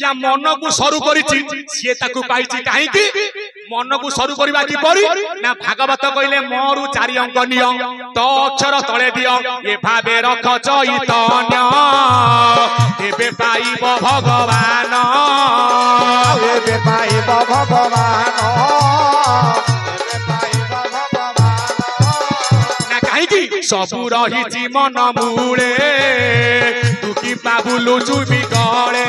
आज्ञा मन को सरू करिछि से ताकू पाइछि काहेकि मन को सरू करबा कि परी ना भागवत कहले मोरु 4 अंक नियो तो अक्षर तळे दियो ए भाबे रख चैतन्य एबे पाइब भगवान एबे पाइब भगवान ना काहेकि सबु रहिछि मन मूले तू कि पाबुलु चुबी गळे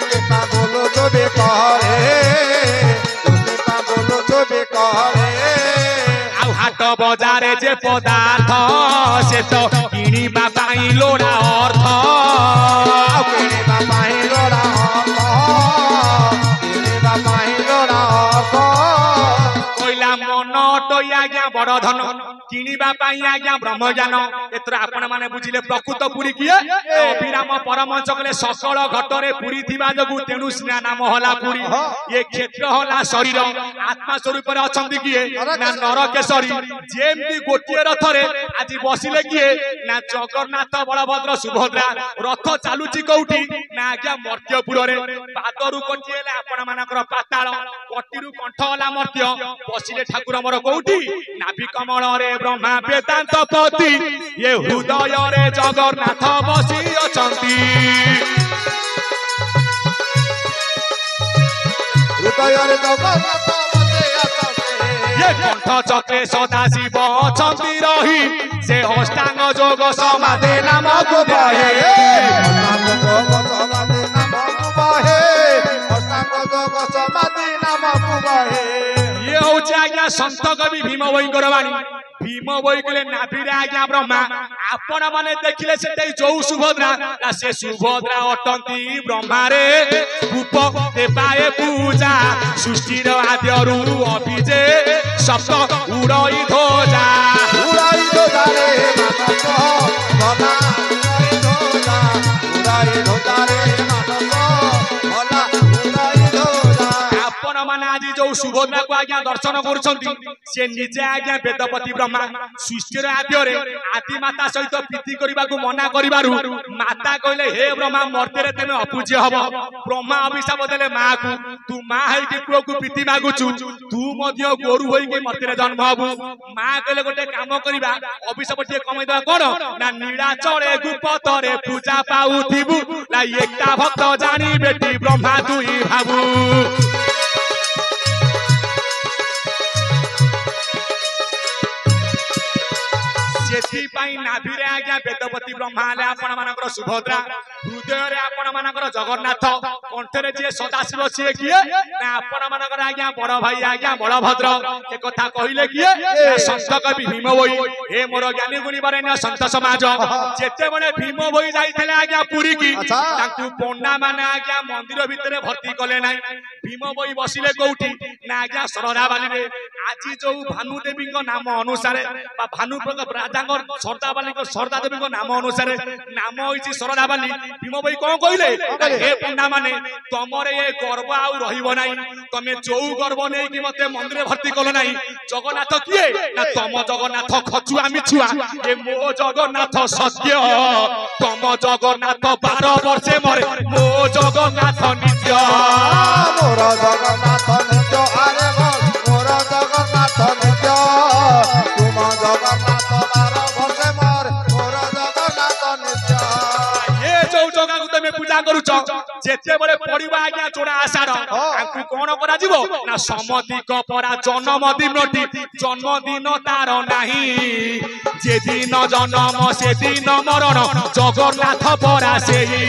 तू पाबुलु चुबी गळे तू पाबुलु चुबी गळे आउ हाट बजारे जे पदार्थ से तो किनिबा पाई लोड़ा अर्थ किनिबा पाई लोड़ा अर्थ किनिबा पाई लोड़ा अर्थ कोइला मन टोई आज्ञा बड़ धन किनिबा पाई आज्ञा ब्रह्म ज्ञान एतर आपण माने बुझिले प्रकृत पुरी किए अभिराम परमहंस कहले सकल घटरे पुरी थिबा जगु तेनु स्ना नाम हला पुरी ये क्षेत्र हला शरीर आत्मा स्वरूप रे अछंती किए ना नरकेशरी जेमती गोटिए रथरे आज बसिले किए ना जगन्नाथ बलभद्र सुभद्रा रथ चालुची कौटी ना आज्ञा मर्त्यपुर रे पादरु कटिएले आपण मानकर पाताळ कटिरु कंठ हला मर्त्य बसिले ठाकुर मोर कौटी नाभि कमल रे ब्रह्मा वेदांत पति ये हृदय रे जगन्नाथ बसी अछंती हृदय रे जगन्नाथ बसी अछंती ये कंठ चक्रे सदाशिव अछंती रही से अष्टांग योग समाधि नाम को बहे अष्टांग योग समाधि नाम को बहे अष्टांग योग समाधि नाम को बहे ये होची आज्ञा संत कवि भीम भयंकर वाणी भीम भई कहले नाभिरे आज्ञा ब्रह्मा आपण माने देखिले सेतै जो सुभद्रा से सुभद्रा अटंती ब्रह्मा रे रूप देवाए पूजा सृष्टि रो आद्यरु अभिजे सप्त उड़ई ध्वजा रे मानस भला उड़ई ध्वजा रे मानस भला उड़ई ध्वजा आपण माने आज जो सुभद्रा को आज्ञा दर्शन करूछंती से निजे आज्ञा वेदपति ब्रह्मा सृष्टि रो आद्यरे आदि माता सहित प्रीति करबा को मना करिबारु माता कहले हे ब्रह्मा मर्त्य रे तेमे अपूज्य हबो ब्रह्मा अभिशाप देले मां को तू मां है कि पुओ को प्रीति मागुछु तू मध्य गोरु होई के मर्त्य रे जन्म हबु मां कहले गोटे काम करिबा अभिशाप टे कमै दवा कोन ना नीड़ा चढ़े गुपत रे पूजा पाउथिबु ला एकता भक्त जानी बेटी ब्रह्मा दुई भाबु नाभिरे आज्ञा वेदपति ब्रह्मा आपण मानकर सुभद्रा हृदय रे आपण मानकर जगन्नाथ कंठरे जे सदाशिव से किए ना आपण मानकर आज्ञा बड़ भाई आज्ञा बलभद्र ए कथा कहिले किए संत कवि भीम भई हे मोर ज्ञानी गुणी बरेण्य संत समाज जेते बने भीम भई जाइथिले आज्ञा पुरी की ताकू पंडा माने आज्ञा मंदिर भितरे भर्ती कले नै भीम भई बसिले कोउठी ना आज्ञा सरदाबाली रे आजी जो भानु देवी को नाम अनुसार बा भानु राजांगर सरदाबाली को सरदा देवी को नाम अनुसार नाम होइछि सरदाबाली भीम भाई कोन कहिले हे पंडा माने तमरे ए गर्व आउ रहिबो नै तमे जो गर्व नै कि मते मंदिर भर्ती कलो नै जगन्नाथ किए ना तम जगन्नाथ खचुआ मिछुआ ए मो जगन्नाथ सत्य तम जगन्नाथ 12 वर्षे मरे मो जगन्नाथ नित्य मोर जगन्नाथ नित्य अरे मोर जगन्नाथ नित्य तुम जगन्नाथ 12 वर्षे मरे मोर जगन्नाथ नित्य ये जो जगह को तमे पूजा करूछ जेते बळे पडिबा आज्ञा चोडा आषाढ़ आकु कोन करा जीवो ना समति को परा जन्मदिन तार नाही जे दिन जन्म से दिन मरण जगन्नाथ परा सेही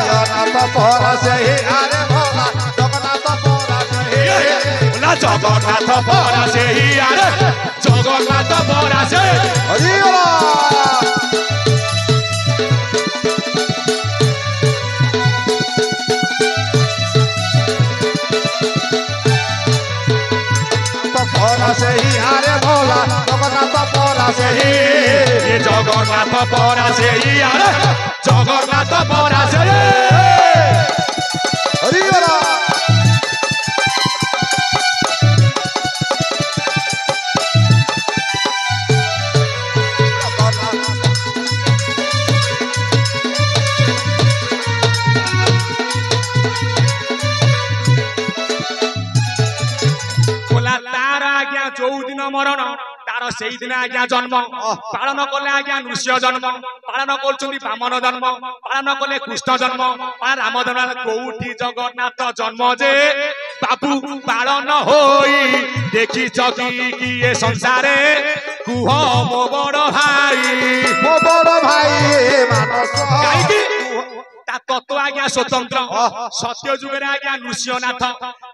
जगन्नाथ परा सेही अरे भोला जगन्नाथ परा सेही बोला जगन्नाथ परा सेही अरे जगन्नाथ परा सेही हरि सेही अरे भोला जगन्नाथ परा सेही ये जगन्नाथ परा सेही अरे जगन्नाथ परा सेही हरि बोला बोला तार आज्ञा जो दिन मरण तार से दिन आज्ञा जन्म पालन कले आज्ञा नृष्य जन्म पालन कर बामन जन्म पालन कले कृष्ण जन्म राम जन्म कोठी जगन्नाथ जन्म जे बाबू पालन होई देखी किए संसारे कुह मो बड़ भाई मानस तत्व आज्ञा स्वतंत्र सत्य जुगे आज्ञा नृसिंहनाथ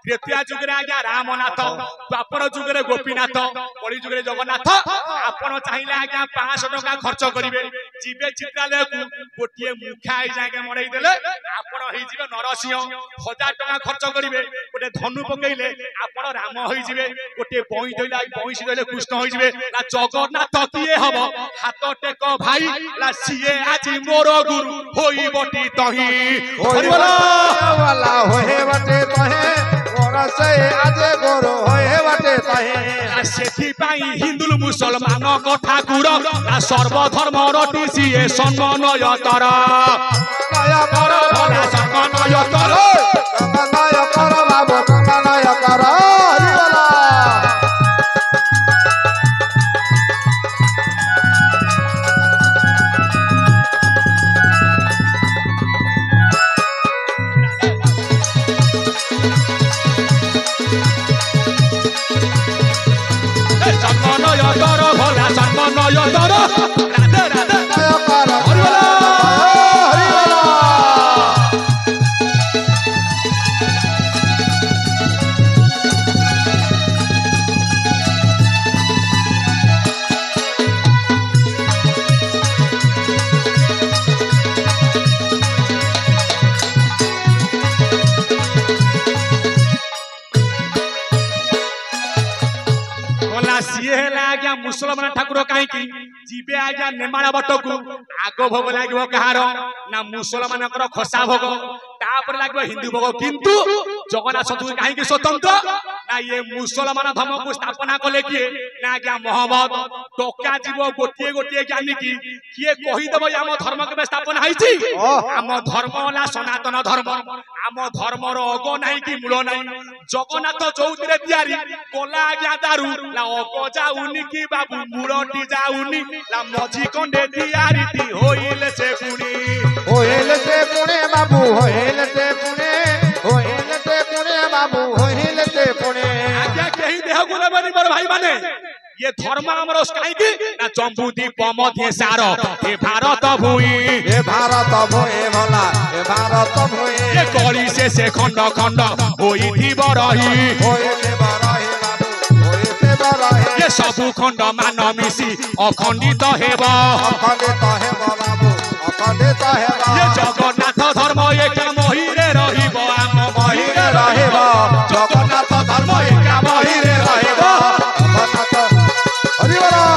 त्रेता जुगे आज्ञा रामनाथ द्वापर जुगे गोपीनाथ कली जुगे जगन्नाथ आपण चाहिए आज्ञा 500 टका खर्च करेंगे जीवे चित्रालय को गोटे मुखा जाए मरई देले आपण होइजिबे नरसिंह 1000 टका खर्च करेंगे गोटे धनु पकईले आपण राम होइजिबे गोटे बईस धरले कृष्ण होइजिबे ना जगन्नाथ किए हब हाथ टेक भाई ला सीए आज मोर गुरु होई बटी तही वाला होए बटे तहे मोर से आज गुरु होए बटे तहे सेठी पाई हिंदू मुसलमान को ठाकुर ना सर्वधर्म रटी सीए सम्मानय तर नय कर भला सम्मानय तर नय कर बाबू नय कर हरिवाला सम्मानय तर भला सम्मानय तर राधे राधे नय कर हरिवाला हरिवाला सीए है आज्ञा मुसलमान ठाकुर कहीं जीवे आज्ञा नेमाड़ा बट को आग भोग लगे कहार ना मुसलमान खसा भोग तापर लगे हिंदू भोग किंतु जगन्नाथ सतु कहीं स्वतंत्र ना ये मुसलमान धर्म को स्थापना कले किए ना आज्ञा मोहम्मद टका जीव गोटे गोटे ज्ञानी की किए कहीदेव आम धर्म के स्थापना होती आम धर्म होला सनातन धर्म आम धर्मर अग नहीं कि मूल नहीं जगन्नाथ चौधरी तैयारी कला आज्ञा दारू ला अग जाऊनी कि बाबू मूलटी जाऊनी ला मझी कंडे तैयारी होइले से पुणी बाबू होइले से पुणे बाबू होइले से पुणे आज्ञा कहीं देह गुण बनी बड़ भाई माने ये धर्म हमरो काई की ना जम्बू दीप मध्य सार हे भारत भूई भला हे भारत भूई ये कली से खंड खंड होई थी बरही बाबू होइते बरही ये सबु खंड मान मिसी अखंडित हेबा बाबू अखंडित हेबा ये जगन्नाथ धर्म एक महिरे रहिबो आम महिरे रहिबो जगन्नाथ धर्म एक महिरे रहिबो जगन्नाथ हरिवाला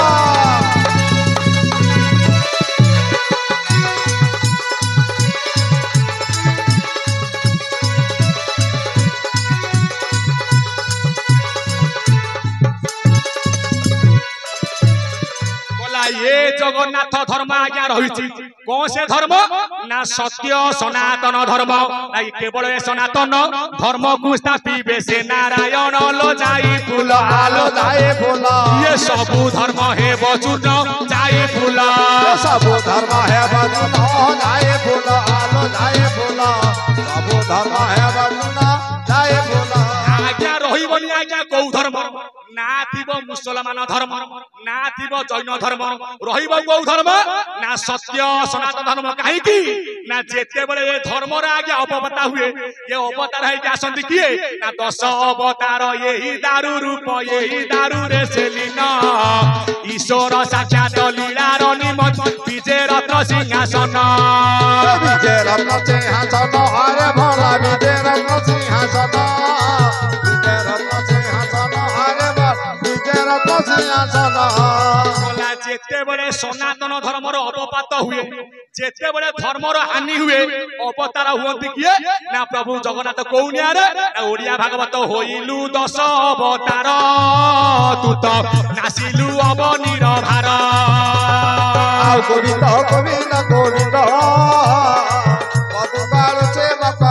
ये जगन्नाथ धर्म आज्ञा रही कौन से धर्म ना सत्य सनातन धर्म ना केवल सनातन धर्म को स्थापिबे से नारायण लो जाई फूल आलो जाए फूल ये सबु धर्म हे बचूर्ण जाई फूल सबु धर्म है बचूर्ण जाए फूल आलो जाए फूल सबु धर्म है बचूर्ण जाए फूल आज्ञा रही बनी आज्ञा कौ धर्म ना थिबो मुसलमान धर्म ना थिबो जैन धर्म रहिबो कौ धर्म ना सत्य सनातन धर्म काहे की ना जेते बळे ए धर्म रा आगे अपवता हुए ये अवतार है क्या संधि किए ना 10 अवतार यही दारू रूप यही दारू रे सेलिना ईश्वर साक्षात लीलार निमत विजय रत्न सिंहासन विजय रत्न सिंहासन हरे भोला विजय रत्न सिंहासन विजय रत्न सिंहासन हरे विजय रत्न सिंहासन बोला जेते बळे सनातन धर्मर अपपात हुए जेते बळे धर्मर हानि हुए अवतार हुअंती किए ना प्रभु जगन्नाथ कौनिया रे ना ओडिया भागवत होइलु 10 अवतार तू तो नासिलु अवनीर भार गोविंद गोविंद गोविंद मधुबाल सेवक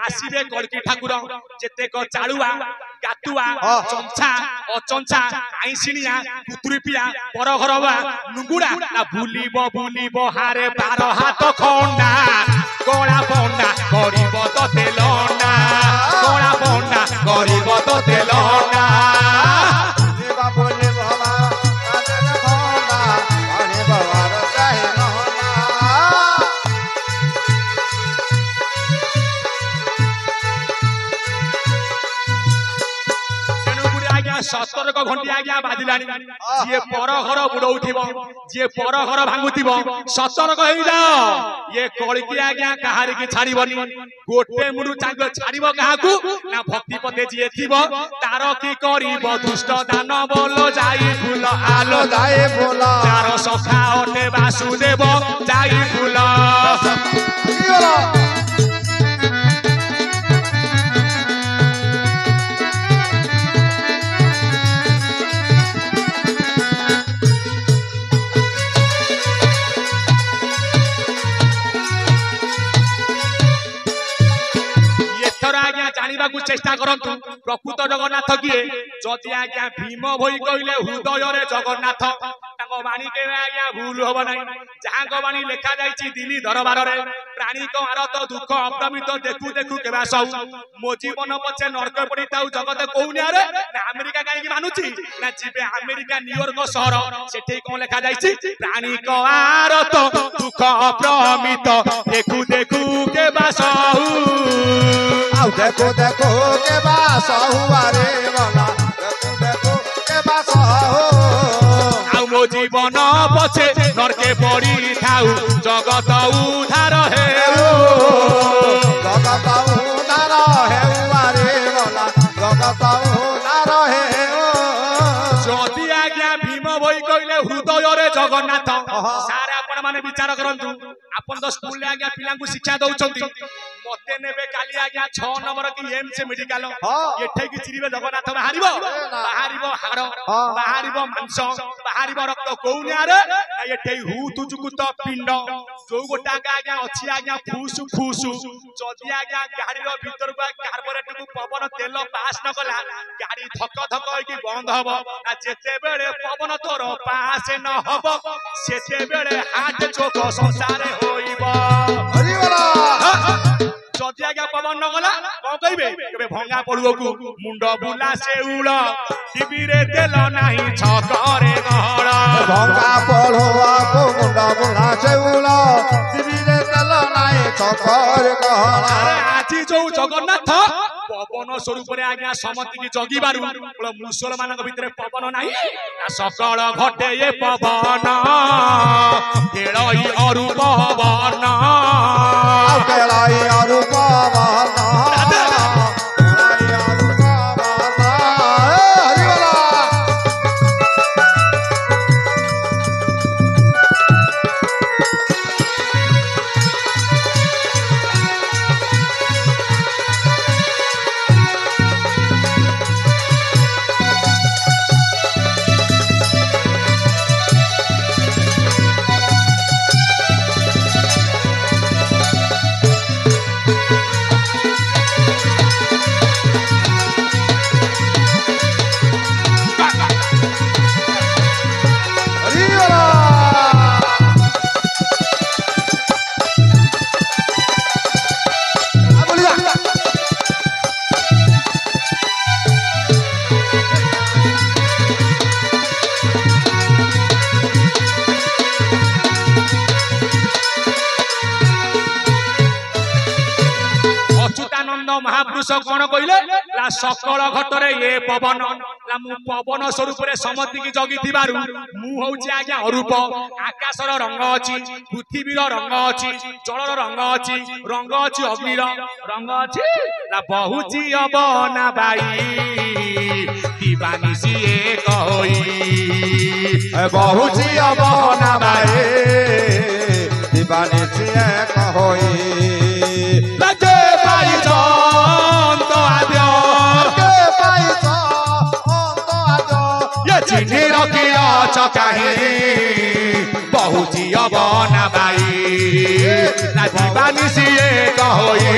आसीबे कलकी ठाकुर जेतेक चालुआ गातुआ चंचा अचंचा आईसिनिया कुतुरीपिया परघरवा नुगुड़ा ना बुलिबो हारे 12 हाथ खंडा कोला बंडा गरीब तो तेलंडा कोला बंडा गरीब तो तेलंडा सतर्क घंटी आज्ञा बाजिलानी जे पर घर बुड़ौथिबो जे पर घर भांगुथिबो सतर्क हो जाओ ये कलकी आज्ञा कहारी की छाड़ीबनी गोटे मुडु चांग छाड़ीबो काहाकू ना भक्ति पते जे थिबो तार की करिबो दुष्ट दान बोलो जाई फूल आलो जाए बोला तार सखा ओटे वासुदेव जाई फूल चेष्टा करंतु प्रकृत जगन्नाथ किए जदि आज्ञा भीम भई कहले हृदय रे जगन्नाथ ताको बाणी के आज्ञा भूल होबो नै जहां बाणी लिखा जाईची दिल्ली दरबार रे प्राणी को आरत दुख अप्रमित देखु देखु केबा सब मो जीवन पछे नरक पड़ी ताऊ जगत कोउनिया रे ना अमेरिका काई की मानुची ना जिबे अमेरिका न्यूयॉर्क शहर सेठी कोन लिखा जाईची प्राणी को आरत दुख अप्रमित देखु देखु केबा सब देखो देखो के बास हुआ रे वाला देखो देखो के बास हो आउ मो जीवन पछे नरके पड़ी थाउ जगत उधार हे जगत उधार हे हुआ रे वाला जगत उधार हे जदि आज्ञा भीम भई कहले हृदय रे जगन्नाथ सारे आपण माने विचार करंतु आपण तो स्कूल ले आज्ञा पिला को शिक्षा दउचंती मते नेबे काली आज्ञा 6 नंबर की एमस मेडिकल एठे की चिरिबे जगन्नाथ बाहरिबो हाड़ बाहरिबो मांस बाहरिबो रक्त कोउनिया रे एठे हु तुजुकुत पिंड जो गोटा आज्ञा अछि आज्ञा फुसु फुसु जदि आज्ञा गाड़ी रो भीतर को कार्बोरेटर को पवन तेल पास न कला गाड़ी धक धक होई की बंद हबो आ जेते बेले पवन तोर पास न हबो सेते बेले हाथ चोक संसार होइबो हरि वाला जदि आज्ञा पवन न गला कोन कहबे केबे भंगा पड़ुओ को मुंड बुला सेउल टीवी रे तेल नाही छकरे गहळ भंगा पड़ुआ को मुंड बुला सेउल टीवी रे तेल नाही छकरे गहळ अरे आजी जो जगन्नाथ पवन स्वरूप रे आज्ञा समति की जगी बारु मुसलमान भितर पवन नाही ना सकल घटे ये पवन केळई अरूप पवन केळई अरूप पवन महापुरुष कौन कहले ला सकल घटरे ये पवन ला मु पवन स्वरूप रे समति की जगी थिबारु मु होउची आज्ञा अरूप आकाशर रंग अछि पृथ्वीर रंग अछि जलर रंग अछि अग्निर रंग अछि ला बहुची अबना बाई दीवानी सिए कहई बहुची अबना बाई दीवानी सिए कहई लगे पाई चिन्ही रखिया चकाही बहुची अबना बाई ना दीवानी सिए कहई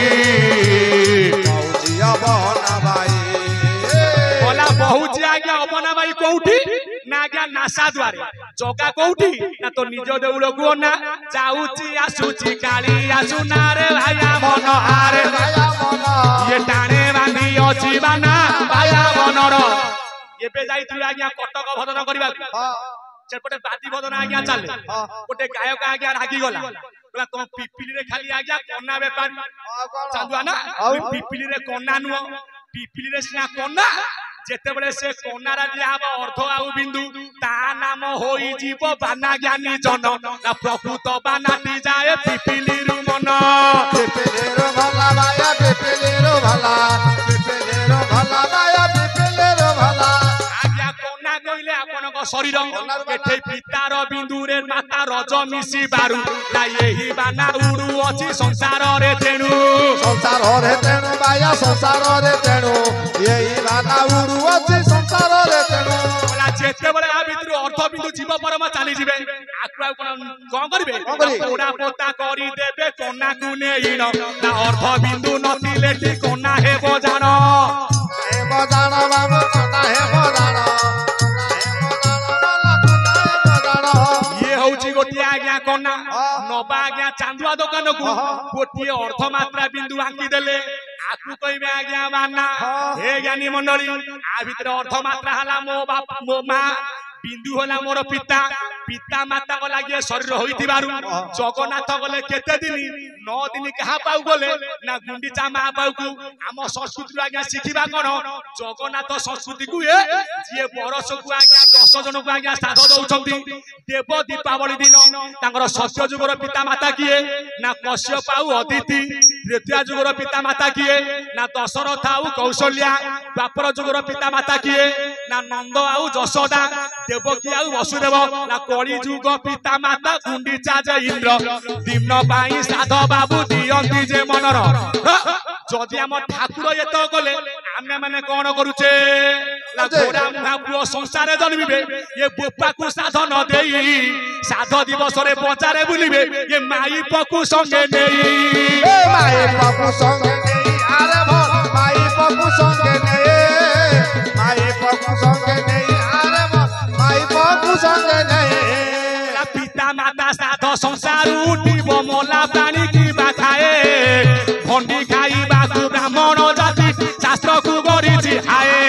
नासा द्वारे जगा कोठी ना तो निज देउल को ना जाउची आसुची काली आसुना रे भाया मन हारे भाया मन ये टाणे बांधी अछि बाना भाया मनर एबे जाइथि आज्ञा कटक भजन करबा सेपटे बादी भजन आज्ञा चले गोटे गायक आज्ञा रागी गला बोला तुम पिपिली रे खाली आज्ञा कोना बेपारी चांदुआ ना पिपिली रे कोना नुओ पिपिली रे सिना कोना जेतेबेले से कोनारा दिया हबो अर्थ आउ बिंदु ता नाम होई जीव बाना ज्ञानी जन ना प्रकृत बानाटी जाए पिपिली रु मन पिपिलेरो भला भाया पिपिलेरो भला भाया पिपिलेरो भला आज्ञा कोना कइले आपनक शरीर एठे पितार बिंदुरे माता रज मिसी बारु ना एही बाना उडु अछि संसार रे तेनु संसार रे तेनु भाया संसार रे तेनु एही बाना उडु अछि संसार रे तेनु बोला जेतेबेले आ भितरु अर्थ बिंदु जीव परम चाली जिवे आकु कोन करिवे पोड़ा पोता करी देबे कोना गुने हिन ना अर्थ बिंदु नथिले टी कोना हे बजान बाबू कोना हे बजान ये होउची गोटी आज्ञा कोना नबा आज्ञा चांदुआ दुकान को गोटी अर्थ मात्रा बिंदु आंकी देले आकु कइबे आज्ञा माना हे ज्ञानी मंडली आ भितर अर्थ मात्रा हला मो बाप मो मां बिंदु होला मोर पिता पिता माता को लागे शरीर होइतिबारु जगन्नाथ गले केते दिन 9 दिन कहा पाउ गले ना गुंडीचा मा पाउ को हम संस्कृति आज्ञा सिखिबा कोन जगन्नाथ संस्कृति को ए जे बरस को आज्ञा 10 जन को आज्ञा साध दउछंती देव दीपावली दिन तांगर सत्य जुगर पिता माता किए ना कश्यप आउ अदिति त्रेता जुगर पिता माता किए ना दशरथ आउ कौशल्या द्वापर जुगर पिता माता किए ना नंद आउ यशोदा देवकी आउ वसुदेव ना कली जुग पिता माता गुंडीचा जे इंद्र दिम्न पाई साध बाबू दियंती जे मनर जदि हम ठाकुर एत गले आमे माने कोन करूचे ना घोड़ा महापुर संसार जन्मिबे ये बोपा को साध न देई साध दिवस रे बचारे बुलिबे ये माई पकु संगे नेई ए माई पकु संगे नेई अरे भर माई पकु संगे नेई माई पकु संगे नेई अरे भर माई पकु संगे नेई पिता माता साध संसार उठिब मोला प्राणी की बाखाए भंडी खाई बाकु ब्राह्मण जाति शास्त्र को गरिछि हाए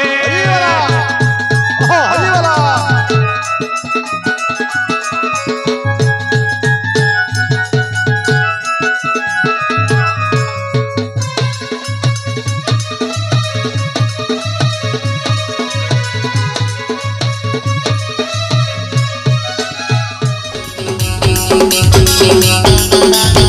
Thank you.